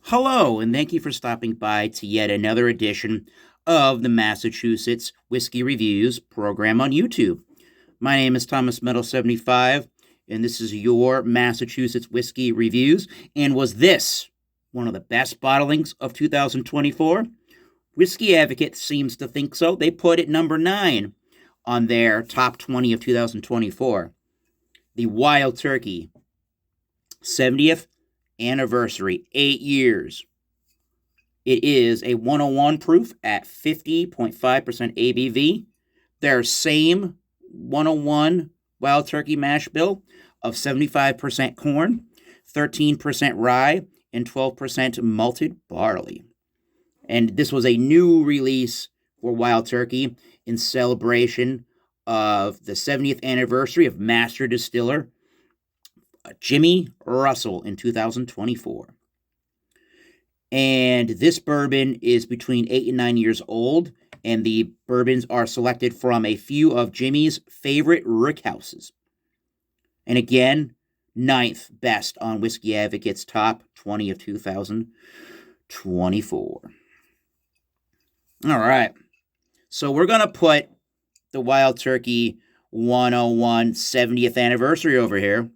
Hello, and thank you for stopping by to yet another edition of the Massachusetts Whiskey Reviews program on YouTube. My name is Thomas Meadow75, and this is your Massachusetts Whiskey Reviews. And was this one of the best bottlings of 2024? Whiskey Advocate seems to think so. They put it number 9 on their top 20 of 2024. The Wild Turkey 70th anniversary, 8 years. It is a 101 proof at 50.5% ABV. Their same 101 Wild Turkey mash bill of 75% corn, 13% rye, and 12% malted barley. And this was a new release for Wild Turkey in celebration of the 70th anniversary of Master Distiller Jimmy Russell in 2024. And this bourbon is between 8 and 9 years old, and the bourbons are selected from a few of Jimmy's favorite rickhouses. And again, 9th best on Whiskey Advocate's top 20 of 2024. All right. So we're going to put the Wild Turkey 101 70th anniversary over here.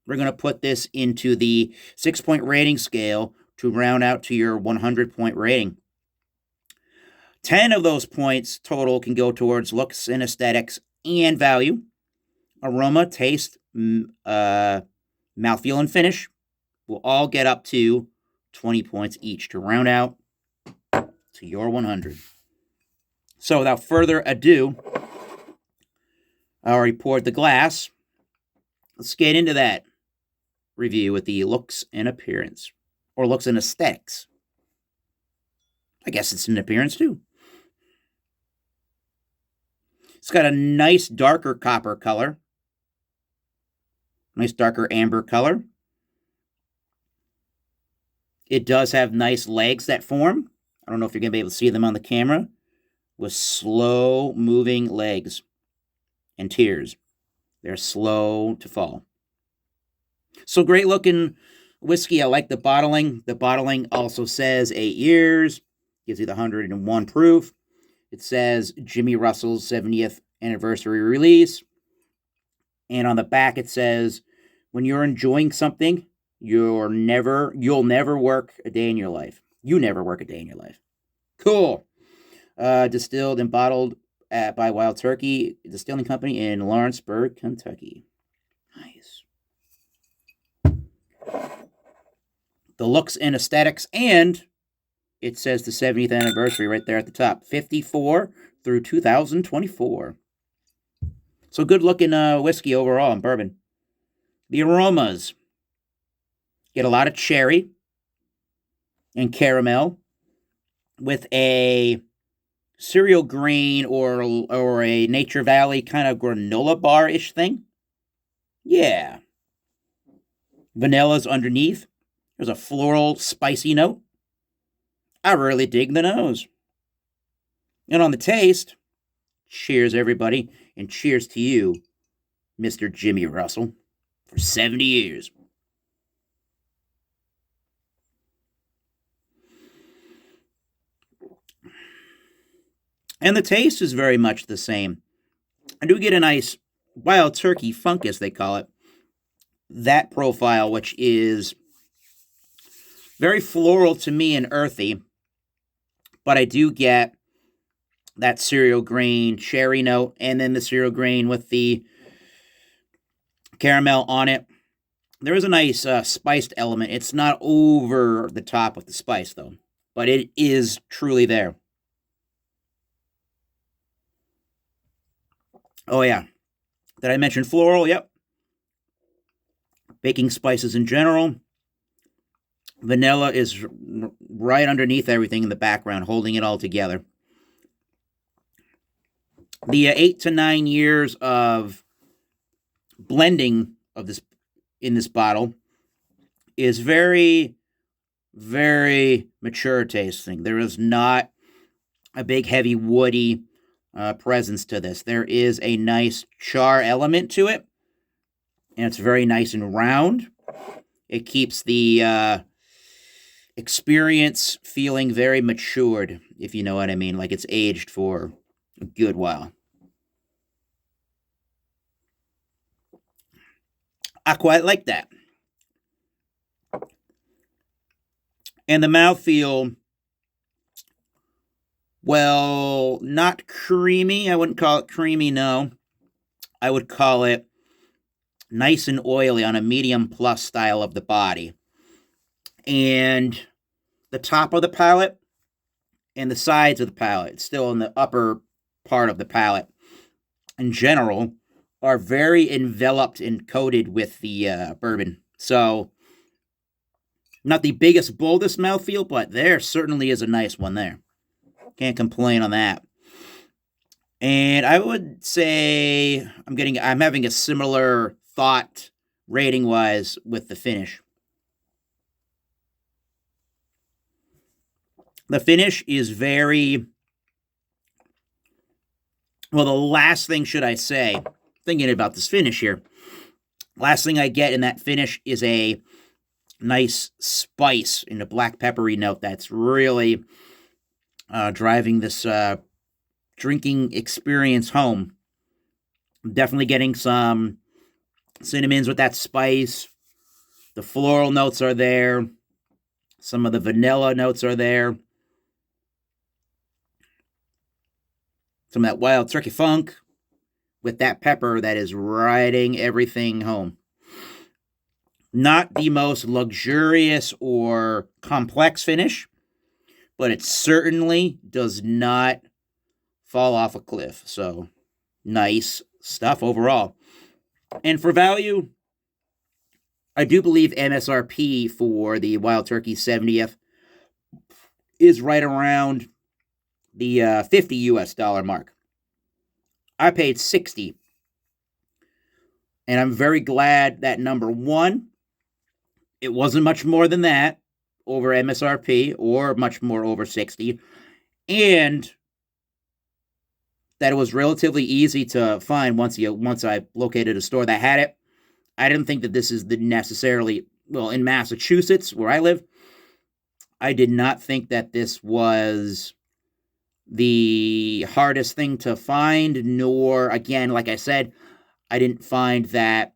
We're going to put this into the 6-point rating scale to round out to your 100-point rating. 10 of those points total can go towards looks and aesthetics and value. Aroma, taste, mouthfeel, and finish will all get up to 20 points each to round out to your 100. So without further ado, I already poured the glass. Let's get into that review with the looks and appearance, or looks and aesthetics. I guess it's an appearance too. It's got a nice darker copper color, nice darker amber color. It does have nice legs that form. I don't know if you're going to be able to see them on the camera, with slow moving legs and tears. They're slow to fall. So great looking whiskey. I like the bottling. The bottling also says 8 years. Gives you the 101 proof. It says Jimmy Russell's 70th anniversary release. And on the back it says, when you're enjoying something, you'll never work a day in your life. You never work a day in your life. Cool. Distilled and bottled by Wild Turkey Distilling Company in Lawrenceburg, Kentucky. Nice. The looks and aesthetics, and it says the 70th anniversary right there at the top. 54 through 2024. So good looking whiskey overall and bourbon. The aromas. Get a lot of cherry and caramel with a cereal grain or a Nature Valley kind of granola bar-ish thing. Yeah. Vanilla's underneath. There's a floral, spicy note. I really dig the nose. And on the taste, cheers, everybody, and cheers to you, Mr. Jimmy Russell, for 70 years. And the taste is very much the same. I do get a nice Wild Turkey funk, as they call it. That profile, which is very floral to me and earthy, but I do get that cereal grain cherry note, and then the cereal grain with the caramel on it. There is a nice spiced element. It's not over the top with the spice, though, but it is truly there. Oh, yeah. Did I mention floral? Yep. Baking spices in general. Vanilla is right underneath everything in the background, holding it all together. The 8 to 9 years of blending of this in this bottle is very, very mature tasting. There is not a big, heavy, woody presence to this. There is a nice char element to it, and it's very nice and round. It keeps the experience feeling very matured, if you know what I mean, like it's aged for a good while. I quite like that. And the mouthfeel, well, not creamy. I wouldn't call it creamy, no. I would call it nice and oily on a medium plus style of the body. And the top of the palate and the sides of the palate, still in the upper part of the palate, in general, are very enveloped and coated with the bourbon. So, not the biggest, boldest mouthfeel, but there certainly is a nice one there. Can't complain on that. And I would say I'm having a similar thought rating wise with the finish. The finish is very well. The last thing, should I say, thinking about this finish here, last thing I get in that finish is a nice spice and a black peppery note that's really driving this drinking experience home. I'm definitely getting some cinnamons with that spice. The floral notes are there. Some of the vanilla notes are there. Some of that wild turkey funk with that pepper that is riding everything home. Not the most luxurious or complex finish, but it certainly does not fall off a cliff. So, nice stuff overall. And for value, I do believe MSRP for the Wild Turkey 70th is right around the 50 US dollar mark. I paid 60. And I'm very glad that number one, it wasn't much more than that over MSRP or much more over 60. And that it was relatively easy to find once I located a store that had it. I didn't think that this is the necessarily, well, in Massachusetts, where I live, I did not think that this was the hardest thing to find, nor, again, like I said, I didn't find that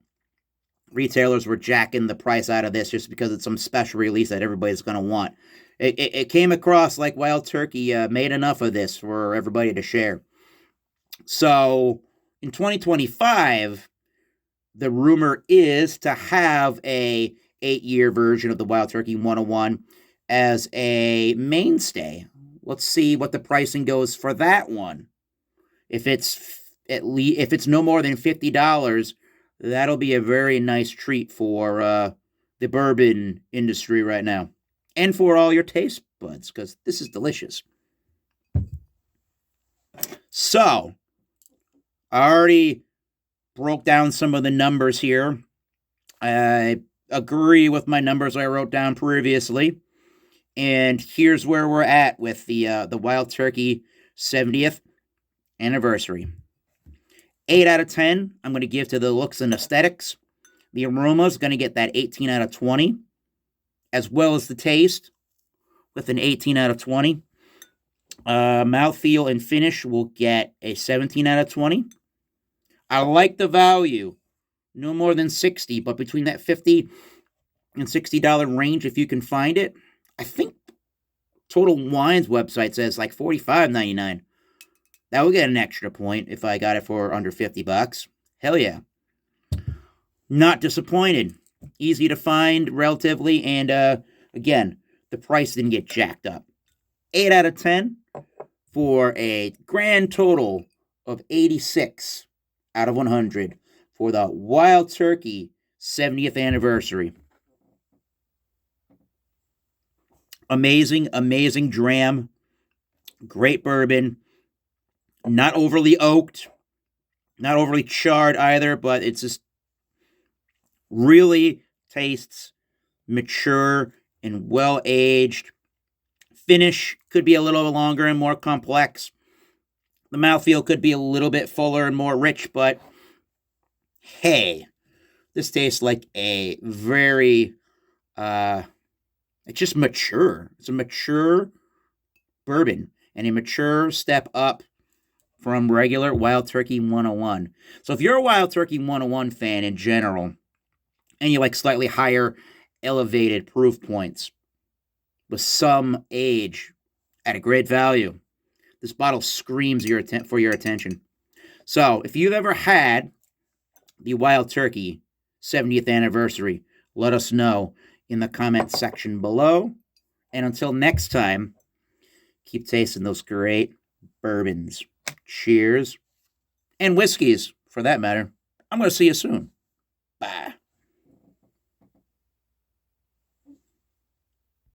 retailers were jacking the price out of this just because it's some special release that everybody's going to want. It came across like Wild Turkey made enough of this for everybody to share. So, in 2025, the rumor is to have a 8-year version of the Wild Turkey 101 as a mainstay. Let's see what the pricing goes for that one. If it's no more than $50, that'll be a very nice treat for the bourbon industry right now, and for all your taste buds, because this is delicious. So, I already broke down some of the numbers here. I agree with my numbers I wrote down previously. And here's where we're at with the Wild Turkey 70th anniversary. 8 out of 10, I'm going to give to the looks and aesthetics. The aroma is going to get that 18 out of 20, as well as the taste with an 18 out of 20. Mouthfeel and finish will get a 17 out of 20. I like the value. No more than 60, but between that $50 and $60 range, if you can find it. I think Total Wine's website says like $45.99. That would get an extra point if I got it for under $50. Hell yeah. Not disappointed. Easy to find relatively, and again, the price didn't get jacked up. 8 out of 10 for a grand total of 86 out of 100 for the Wild Turkey 70th anniversary. Amazing, amazing dram. Great bourbon. Not overly oaked. Not overly charred either, but it's just really tastes mature and well aged. Finish could be a little longer and more complex. The mouthfeel could be a little bit fuller and more rich, but hey, this tastes like a very It's just mature. It's a mature bourbon and a mature step up from regular Wild Turkey 101. So if you're a Wild Turkey 101 fan in general, and you like slightly higher elevated proof points with some age at a great value, this bottle screams for your attention. So if you've ever had the Wild Turkey 70th anniversary, let us know in the comment section below. And until next time, keep tasting those great bourbons. Cheers. And whiskeys, for that matter. I'm going to see you soon. Bye.